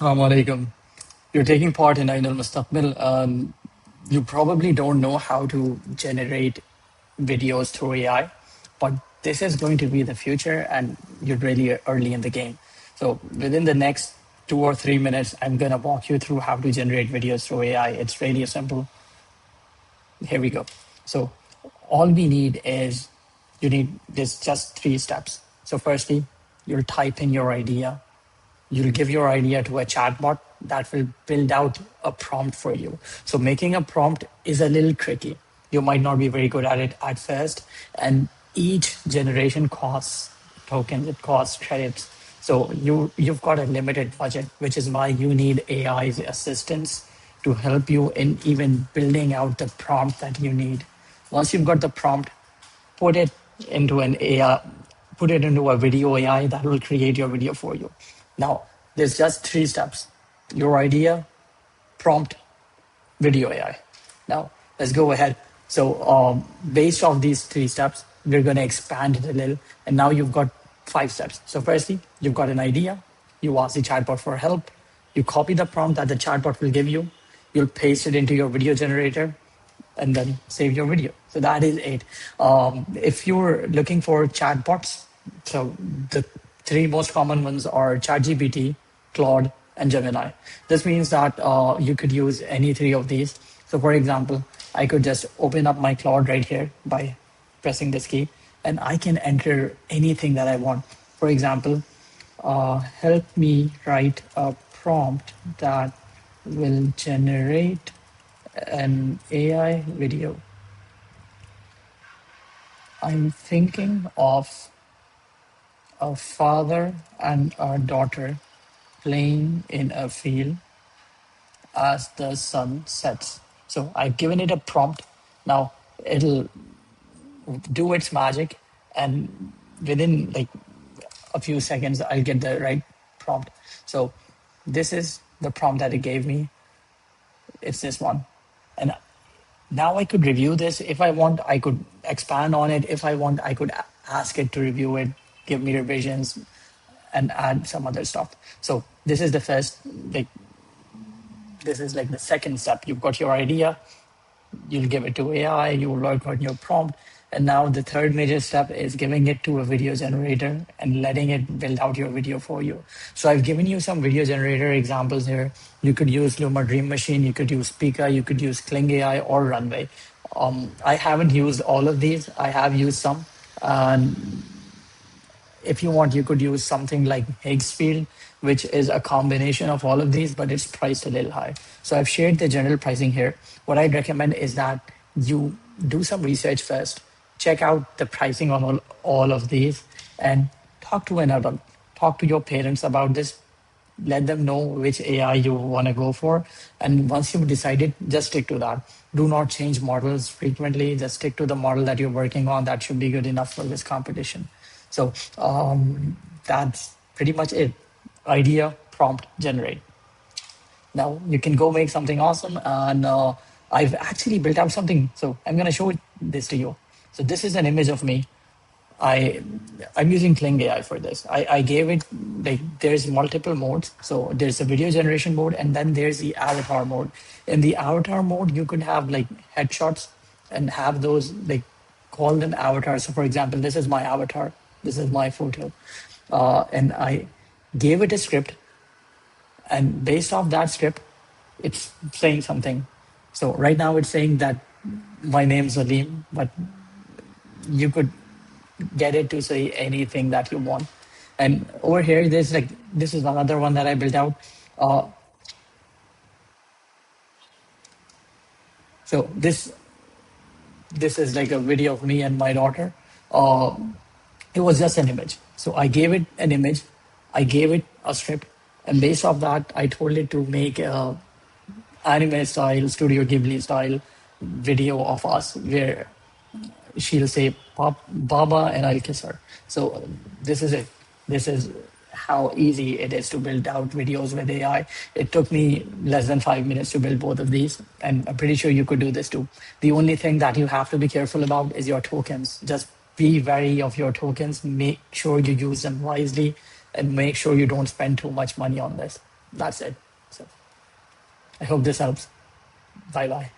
Assalamu alaikum. You're taking part in Ayn-ul-Mustaqbil. You probably don't know how to generate videos through AI, but this is going to be the future, and you're really early in the game. So within the next 2 or 3 minutes, I'm gonna walk you through how to generate videos through AI. It's really simple. Here we go. So all we need is there's just 3 steps. So firstly, you'll type in your idea. You'll give your idea to a chatbot that will build out a prompt for you. So making a prompt is a little tricky. You might not be very good at it at first, and each generation costs tokens, it costs credits. So you've got a limited budget, which is why you need AI's assistance to help you in even building out the prompt that you need. Once you've got the prompt, put it into an AI, put it into a video AI that will create your video for you. Now, there's just 3 steps: your idea, prompt, video AI. Now, let's go ahead. So, based off these 3 steps, we're going to expand it a little. And now you've got 5 steps. So, firstly, you've got an idea. You ask the chatbot for help. You copy the prompt that the chatbot will give you. You'll paste it into your video generator and then save your video. So that is it. If you're looking for chatbots, so the 3 most common ones are ChatGPT, Claude, and Gemini. This means that you could use any 3 of these. So for example, I could just open up my Claude right here by pressing this key, and I can enter anything that I want. For example, help me write a prompt that will generate an AI video. I'm thinking of a father and a daughter playing in a field as the sun sets. So I've given it a prompt. Now it'll do its magic, and within like a few seconds, I'll get the right prompt. So this is the prompt that it gave me. It's this one. And now I could review this. If I want, I could expand on it. If I want, I could ask it to review it, give me revisions, and add some other stuff. So this is the first, this is like the second step. You've got your idea, you'll give it to AI, you will work on your prompt. And now the third major step is giving it to a video generator and letting it build out your video for you. So I've given you some video generator examples here. You could use Luma Dream Machine, you could use Pika, you could use Kling AI or Runway. I haven't used all of these. I have used some. And if you want, you could use something like Higgsfield, which is a combination of all of these, but it's priced a little high. So I've shared the general pricing here. What I'd recommend is that you do some research first, check out the pricing on all of these, and talk to an adult. Talk to your parents about this. Let them know which AI you want to go for. And once you've decided, just stick to that. Do not change models frequently. Just stick to the model that you're working on. That should be good enough for this competition. So that's pretty much it. Idea, prompt, generate. Now you can go make something awesome. And I've actually built out something. So I'm going to show this to you. So this is an image of me. I'm using Kling AI for this. I gave it, like, there's multiple modes. So there's a video generation mode, and then there's the avatar mode. In the avatar mode, you could have like headshots and have those, like, call them avatars. So for example, this is my avatar. This is my photo. And I gave it a script, and based off that script, it's saying something. So right now it's saying that my name's Aleem, but you could get it to say anything that you want. And over here, there's like, this is another one that I built out. So this is like a video of me and my daughter. It was just an image. So I gave it an image, I gave it a script, and based off that, I told it to make a anime style, Studio Ghibli style video of us where she'll say Baba and I'll kiss her. So this is it. This is how easy it is to build out videos with AI. It took me less than 5 minutes to build both of these, and I'm pretty sure you could do this too. The only thing that you have to be careful about is your tokens. Just be wary of your tokens. Make sure you use them wisely, and make sure you don't spend too much money on this. That's it. So I hope this helps. Bye bye.